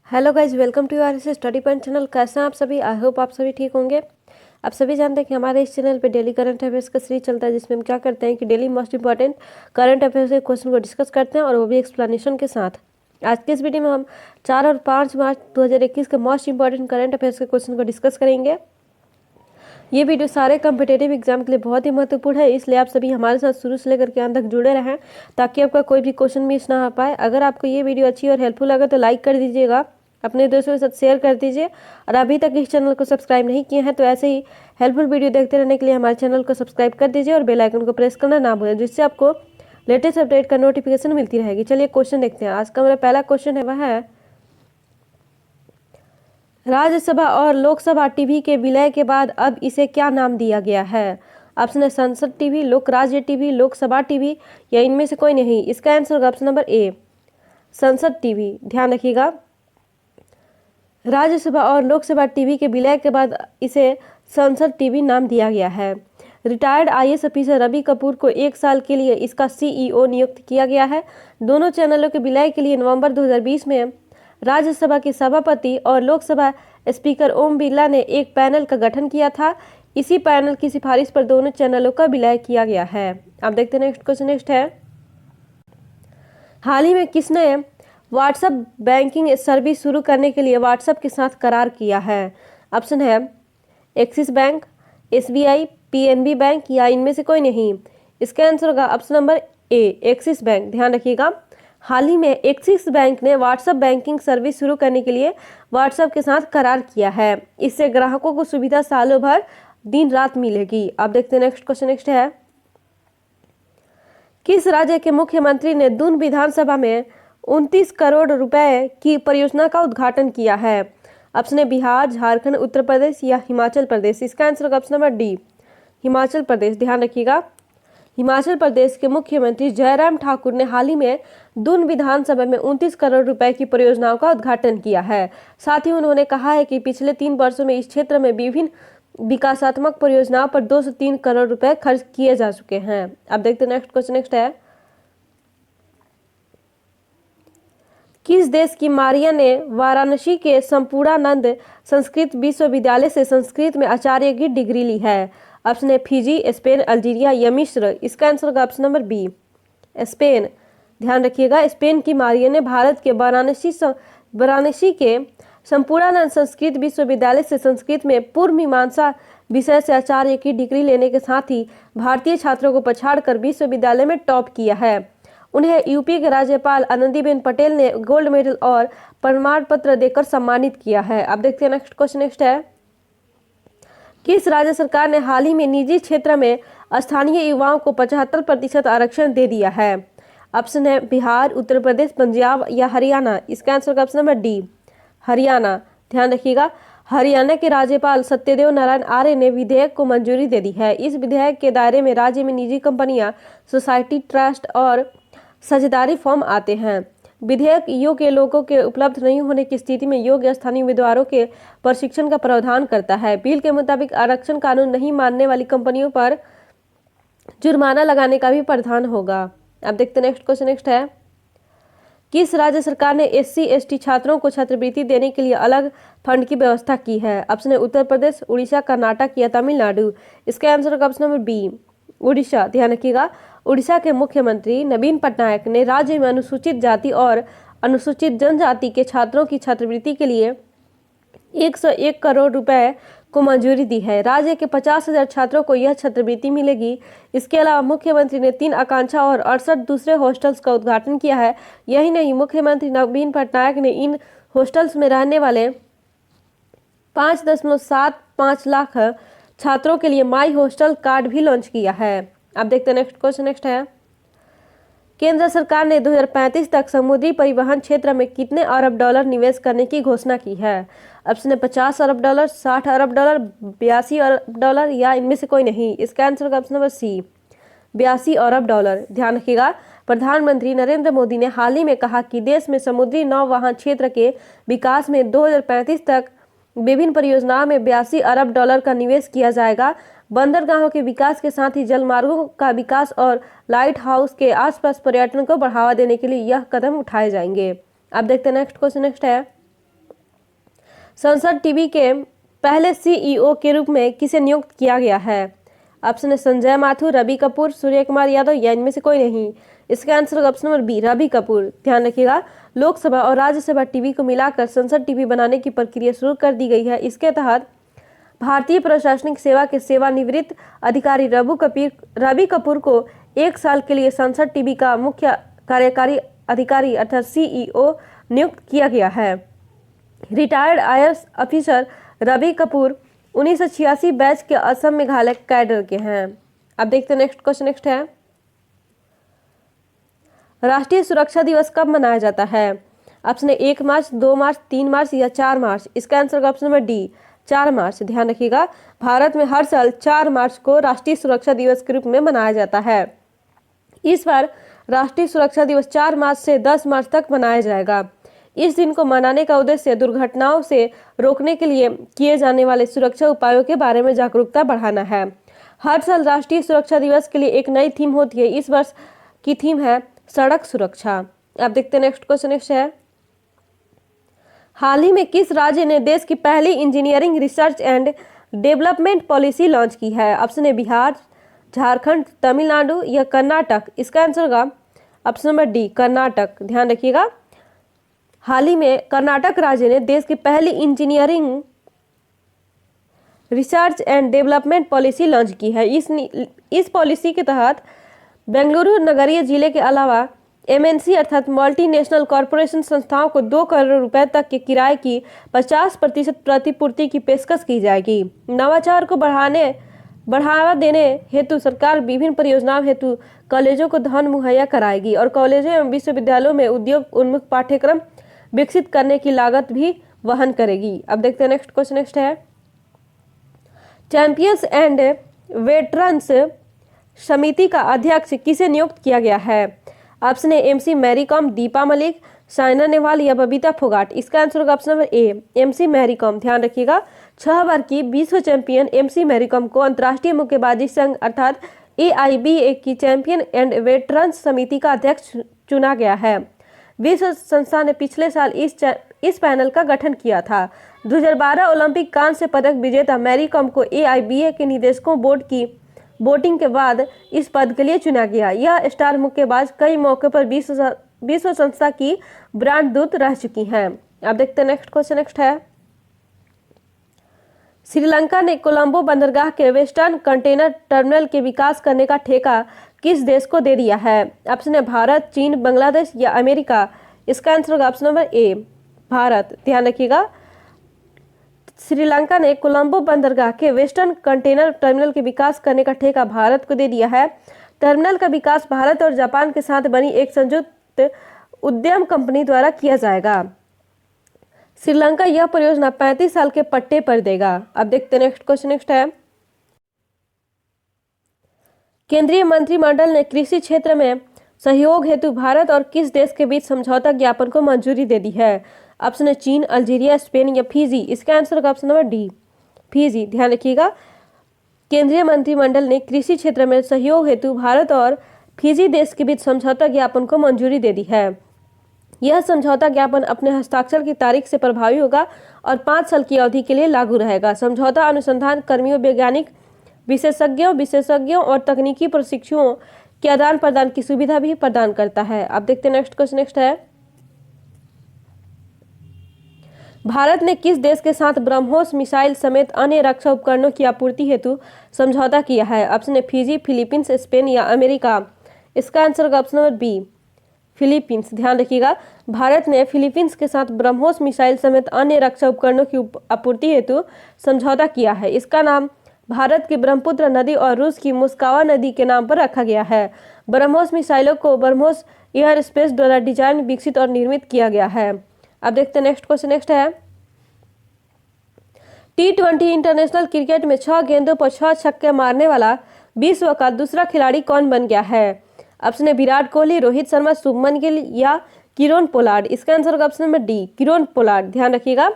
Hello guys, welcome to our study point channel. कैसे हैं आप सभी? आई होप आप सभी ठीक होंगे। आप सभी जानते हैं कि हमारे इस चैनल पे डेली करंट अफेयर्स का सीरीज चलता है, जिसमें हम क्या करते हैं कि daily most important current affairs के क्वेश्चन को डिस्कस करते हैं, और वो भी एक्सप्लेनेशन के साथ। आज के इस वीडियो में हम 4 और 5 मार्च 2021 के मोस्ट इंपॉर्टेंट करंट अफेयर्स के क्वेश्चन को डिस्कस करेंगे। ये वीडियो सारे कम्पिटेटिव एग्जाम के लिए बहुत ही महत्वपूर्ण है, इसलिए आप सभी हमारे साथ शुरू से लेकर के अंत तक जुड़े रहें, ताकि आपका कोई भी क्वेश्चन मिस ना हो पाए। अगर आपको ये वीडियो अच्छी और हेल्पफुल लगे तो लाइक कर दीजिएगा, अपने दोस्तों के साथ शेयर कर दीजिए, और अभी तक इस चैनल को सब्सक्राइब नहीं किए हैं तो ऐसे ही हेल्पफुल वीडियो देखते रहने के लिए हमारे चैनल को सब्सक्राइब कर दीजिए और बेल आइकन को प्रेस करना ना भूलें, जिससे आपको लेटेस्ट अपडेट का नोटिफिकेशन मिलती रहेगी। चलिए क्वेश्चन देखते हैं। आज का मेरा पहला क्वेश्चन है, वह है राज्यसभा और लोकसभा टीवी के विलय के बाद अब इसे क्या नाम दिया गया है? ऑप्शन है संसद टीवी, लोक राज्य टीवी, लोकसभा टीवी, या इनमें से कोई नहीं। इसका आंसर होगा ऑप्शन नंबर ए, संसद टीवी। ध्यान रखिएगा, राज्यसभा और लोकसभा टीवी के विलय के बाद इसे संसद टीवी नाम दिया गया है। Retired IAS officer Ravi Kapoor को 1 साल के लिए इसका सीईओ नियुक्त किया गया है। दोनों चैनलों के विलय के लिए नवंबर 2020 में राज्यसभा के सभापति और लोकसभा स्पीकर ओम बिरला ने एक पैनल का गठन किया था। इसी पैनल की सिफारिश पर दोनों चैनलों का विलय किया गया है। अब देखते हैं नेक्स्ट क्वेश्चन। नेक्स्ट है, हाल ही में किसने व्हाट्सएप बैंकिंग सर्विस शुरू करने के लिए व्हाट्सएप के साथ करार किया है? ऑप्शन है axis bank, SBI, PNB bank, या इनमें से कोई नहीं। इसका आंसर होगा ऑप्शन नंबर ए, एक्सिस बैंक। ध्यान रखिएगा, हाल ही में एक्सिस बैंक ने व्हाट्सएप बैंकिंग सर्विस शुरू करने के लिए व्हाट्सएप के साथ करार किया है। इससे ग्राहकों को सुविधा सालों भर दिन रात मिलेगी। अब देखते हैं नेक्स्ट क्वेश्चन। नेक्स्ट है, किस राज्य के मुख्यमंत्री ने दून विधानसभा में 29 करोड़ रुपए की परियोजना का उद्घाटन किया है? ऑप्शन है बिहार, झारखंड, उत्तर प्रदेश, या हिमाचल प्रदेश। इसका आंसर होगा option number D, Himachal Pradesh. ध्यान रखिएगा, हिमाचल प्रदेश के मुख्यमंत्री जयराम ठाकुर ने हाल ही में दून विधानसभा में 29 करोड़ रुपए की परियोजनाओं का उद्घाटन किया है। साथ ही उन्होंने कहा है कि पिछले 3 वर्षों में इस क्षेत्र में विभिन्न विकासात्मक परियोजनाओं पर 2 से 3 करोड़ रुपए खर्च किए जा चुके हैं। अब देखते हैं नेक्स्ट क्वेश्चन। नेक्स्ट है, किस देश की मारिया ने वाराणसी के संपूर्णानंद संस्कृत विश्वविद्यालय से संस्कृत में आचार्य की डिग्री ली है? ऑप्शन है फिजी, स्पेन, अल्जीरिया, या मिस्र। इसका आंसर होगा ऑप्शन नंबर बी, स्पेन। ध्यान रखिएगा, स्पेन की मारिया ने भारत के वाराणसी के संपूर्णानंद संस्कृत विश्वविद्यालय से संस्कृत में पूर्व मीमांसा विषय से आचार्य की डिग्री लेने के साथ ही भारतीय छात्रों को पछाड़कर विश्वविद्यालय में टॉप किया है। उन्हें यूपी के राज्यपाल आनंदीबेन पटेल ने गोल्ड मेडल और प्रमाण पत्र देकर सम्मानित किया है। अब देखते हैं नेक्स्ट क्वेश्चन। नेक्स्ट है, किस राज्य सरकार ने हाल ही में निजी क्षेत्र में स्थानीय युवाओं को 75% आरक्षण दे दिया है? ऑप्शन है बिहार, उत्तर प्रदेश, पंजाब, या हरियाणा। इसका आंसर होगा ऑप्शन नंबर डी, हरियाणा। ध्यान रखिएगा, हरियाणा के राज्यपाल सत्यदेव नारायण आर्य ने विधेयक को मंजूरी दे दी है। इस विधेयक के दायरे में राज्य में निजी कंपनियां, सोसाइटी, ट्रस्ट और साझेदारी फॉर्म आते हैं। विधेयक योग्य लोगों के उपलब्ध नहीं होने की स्थिति में योग्य स्थानीय उम्मीदवारों के प्रशिक्षण का प्रावधान करता है। बिल के मुताबिक आरक्षण कानून नहीं मानने वाली कंपनियों पर जुर्माना लगाने का भी प्रावधान होगा। अब देखते हैं नेक्स्ट क्वेश्चन। नेक्स्ट है, किस राज्य सरकार ने SC/ST छात्रों को छात्रवृत्ति देने के लिए अलग फंड की व्यवस्था की है? ऑप्शन है उत्तर प्रदेश, उड़ीसा, कर्नाटक, या तमिलनाडु। इसका आंसर होगा ऑप्शन नंबर बी, उड़ीसा। ध्यान रखिएगा, उड़ीसा के मुख्यमंत्री नवीन पटनायक ने राज्य में अनुसूचित जाति और अनुसूचित जनजाति के छात्रों की छात्रवृत्ति के लिए 101 करोड़ रुपए को मंजूरी दी है। राज्य के 50,000 छात्रों को यह छात्रवृत्ति मिलेगी। इसके अलावा मुख्यमंत्री ने 3 आकांक्षा और 68 दूसरे हॉस्टल्स का उद्घाटन किया है। यही नहीं, मुख्यमंत्री नवीन पटनायक ने इन हॉस्टल्स में रहने वाले 5.75 लाख छात्रों के लिए माई हॉस्टल कार्ड भी लॉन्च किया है। अब देखते हैं नेक्स्ट क्वेश्चन। नेक्स्ट है, केंद्र सरकार ने 2035 तक समुद्री परिवहन क्षेत्र में कितने अरब डॉलर निवेश करने की घोषणा की है? ऑप्शन है 50 अरब डॉलर, 60 अरब डॉलर, 82 अरब डॉलर, या इनमें से कोई नहीं। इसका आंसर होगा ऑप्शन नंबर सी, 82 अरब डॉलर। ध्यान रखिएगा, प्रधानमंत्री नरेंद्र मोदी ने हाल ही में कहा कि देश में समुद्री नौवहन क्षेत्र के विकास में 2035 तक विभिन्न परियोजनाओं में 82 अरब डॉलर का निवेश किया जाएगा। बंदरगाहों के विकास के साथ ही जलमार्गों का विकास और लाइट हाउस के आसपास पर्यटन को बढ़ावा देने के लिए यह कदम उठाए जाएंगे। अब देखते हैं नेक्स्ट क्वेश्चन। नेक्स्ट है, संसद टीवी के पहले सीईओ के रूप में किसे नियुक्त किया गया है? ऑप्शन है संजय माथुर, रवि कपूर, सूर्य कुमार यादव या इनमें से कोई नहीं। इसका आंसर होगा option number B, Ravi Kapoor. ध्यान रखिएगा, लोकसभा और राज्यसभा टीवी को मिलाकर संसद टीवी बनाने की प्रक्रिया शुरू कर दी गई है। इसके तहत भारतीय प्रशासनिक सेवा के सेवानिवृत्त अधिकारी रवि कपूर को 1 साल के लिए संसद टीवी का मुख्य कार्यकारी अधिकारी अर्थात सीईओ नियुक्त किया गया है। Retired IAS officer Ravi Kapoor 1986 batch के असम मेघालय कैडर के हैं। अब देखते हैं नेक्स्ट क्वेश्चन। नेक्स्ट है, राष्ट्रीय सुरक्षा दिवस कब मनाया जाता है? ऑप्शन है 1 मार्च, 2 मार्च, 3 मार्च या 4 मार्च। इसका आंसर ऑप्शन नंबर डी, 4 मार्च। ध्यान रखिएगा, भारत में हर साल 4 मार्च को राष्ट्रीय सुरक्षा दिवस के रूप में मनाया जाता है। इस बार राष्ट्रीय सुरक्षा दिवस 4 मार्च से 10 मार्च तक मनाया जाएगा। इस दिन को मनाने का उद्देश्य दुर्घटनाओं से रोकने के लिए किए जाने वाले सुरक्षा उपायों के बारे में जागरूकता बढ़ाना है। हर साल राष्ट्रीय सुरक्षा दिवस के लिए एक नई थीम होती है। इस वर्ष की थीम है सड़क सुरक्षा। अब देखते हैं नेक्स्ट क्वेश्चन। नेक्स्ट है, हाल ही में किस राज्य ने देश की पहली engineering research and development policy launch की है? ऑप्शन है बिहार, झारखंड, तमिलनाडु या कर्नाटक। इसका आंसर होगा ऑप्शन नंबर डी, कर्नाटक। ध्यान रखिएगा, हाल ही में कर्नाटक राज्य ने देश की पहली engineering research and development policy launch की है। इस पॉलिसी के तहत बेंगलुरु नगरीय जिले के अलावा एमएनसी अर्थात मल्टीनेशनल कॉरपोरेशन संस्थाओं को 2 करोड़ रुपए तक के किराए की 50% प्रतिपूर्ति की पेशकश की जाएगी। नवाचार को बढ़ावा देने हेतु सरकार विभिन्न परियोजनाओं हेतु कॉलेजों को धन मुहैया कराएगी और कॉलेजों एवं विश्वविद्यालयों में उद्योग उन्मुख पाठ्यक्रम विकसित करने की लागत भी वहन करेगी। अब देखते हैं नेक्स्ट क्वेश्चन। नेक्स्ट है, चैंपियंस एंड वेटरन्स समिति का अध्यक्ष किसे नियुक्त किया गया है? ऑप्शन है एमसी मैरी कॉम, दीपा मलिक, साइना नेहवाल या बबीता फोगाट। इसका आंसर होगा option number A, MC Mary Kom. ध्यान रखिएगा, 6 बार की विश्व चैंपियन एमसी मैरी कॉम को अंतर्राष्ट्रीय मुक्केबाजी संघ अर्थात AIBA की चैंपियन एंड वेटरन्स समिति का अध्यक्ष चुना गया है। विश्व संस्था ने पिछले साल इस पैनल का गठन किया था। 2012 ओलंपिक कांस्य पदक विजेता मैरी कॉम को AIBA के निदेशकों बोर्ड की वोटिंग के बाद इस पद के लिए चुना गया। यह स्टार मुक्केबाज कई मौके पर विश्व संस्था की ब्रांड दूत रह चुकी हैं। अब देखते हैं नेक्स्ट क्वेश्चन। नेक्स्ट है, श्रीलंका ने कोलंबो बंदरगाह के वेस्टर्न कंटेनर टर्मिनल के विकास करने का ठेका किस देश को दे दिया है? ऑप्शन है भारत, चीन, बांग्लादेश या अमेरिका। इसका आंसर होगा ऑप्शन नंबर ए, भारत। ध्यान रखिएगा, श्रीलंका ने कोलंबो बंदरगाह के वेस्टर्न कंटेनर टर्मिनल के विकास करने का ठेका भारत को दे दिया है। टर्मिनल का विकास भारत और जापान के साथ बनी एक संयुक्त उद्यम कंपनी द्वारा किया जाएगा। श्रीलंका यह परियोजना 35 साल के पट्टे पर देगा। अब देखते हैं नेक्स्ट क्वेश्चन। नेक्स्ट है, केंद्रीय मंत्रिमंडल ने कृषि क्षेत्र में सहयोग हेतु भारत और किस देश के बीच समझौता ज्ञापन को मंजूरी दे दी है? ऑप्शन है चीन, अल्जीरिया, स्पेन या फिजी। इसका आंसर होगा ऑप्शन नंबर डी, फिजी। ध्यान रखिएगा, केंद्रीय मंत्रिमंडल ने कृषि क्षेत्र में सहयोग हेतु भारत और फिजी देश के बीच समझौता ज्ञापन को मंजूरी दे दी है। यह समझौता ज्ञापन अपने हस्ताक्षर की तारीख से प्रभावी होगा और 5 साल की अवधि के लिए लागू रहेगा। समझौता अनुसंधान कर्मियों, वैज्ञानिक विशेषज्ञों और तकनीकी प्रशिक्षुओं के आदान प्रदान की सुविधा भी प्रदान करता है। अब देखते हैं नेक्स्ट क्वेश्चन। नेक्स्ट है, भारत ने किस देश के साथ ब्रह्मोस मिसाइल समेत अन्य रक्षा उपकरणों की आपूर्ति हेतु समझौता किया है? ऑप्शन है फिजी, फिलीपींस, स्पेन या अमेरिका। इसका आंसर होगा ऑप्शन नंबर बी, फिलीपींस। ध्यान रखिएगा, भारत ने फिलीपींस के साथ ब्रह्मोस मिसाइल समेत अन्य रक्षा उपकरणों की आपूर्ति हेतु समझौता किया है। इसका नाम भारत की ब्रह्मपुत्र नदी और रूस की मुस्कावा नदी के नाम पर रखा गया है। ब्रह्मोस मिसाइलों को ब्रह्मोस एयर स्पेस द्वारा डिजाइन, विकसित और निर्मित किया गया है। अब देखते हैं नेक्स्ट क्वेश्चन। नेक्स्ट है, T20 इंटरनेशनल क्रिकेट में 6 गेंदों पर 6 छक्के मारने वाला विश्व का दूसरा खिलाड़ी कौन बन गया है? ऑप्शन है विराट कोहली, रोहित शर्मा, शुभमन गिल या किरोन पोलार्ड। इसका आंसर होगा option number D, Kieron Pollard. ध्यान रखिएगा,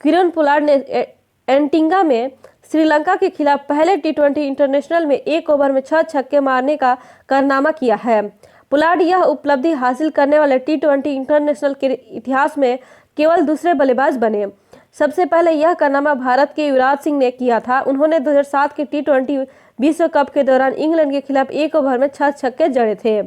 किरोन पोलार्ड ने एंटीगा में श्रीलंका के खिलाफ पहले T20 इंटरनेशनल में 1 ओवर में 6 छक्के मारने का कारनामा किया है। पोलार्ड यह उपलब्धि हासिल करने वाले T20 इंटरनेशनल के इतिहास में केवल दूसरे बल्लेबाज बने। सबसे पहले यह कारनामा भारत के युवराज सिंह ने किया था। उन्होंने 2007 के T20 विश्व कप के दौरान इंग्लैंड के खिलाफ एक ओवर में 6 छक्के जड़े थे।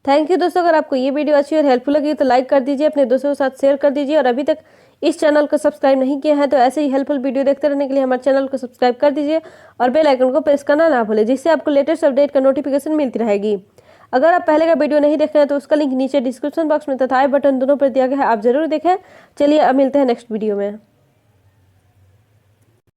थैंक यू दोस्तों, अगर आपको ये वीडियो अच्छी और हेल्पफुल लगी तो लाइक कर दीजिए, अपने दोस्तों के साथ शेयर कर दीजिए और अभी तक इस चैनल को सब्सक्राइब नहीं किया है तो ऐसे ही हेल्पफुल वीडियो देखते रहने के लिए हमारे चैनल को सब्सक्राइब कर दीजिए और बेल आइकन को प्रेस करना ना भूलें, जिससे आपको लेटेस्ट अपडेट का नोटिफिकेशन मिलती रहेगी। अगर आप पहले का वीडियो नहीं देखे हैं तो उसका लिंक नीचे डिस्क्रिप्शन बॉक्स में तथा आई बटन दोनों पर दिया गया है, आप जरूर देखें। चलिए अब मिलते हैं नेक्स्ट वीडियो में।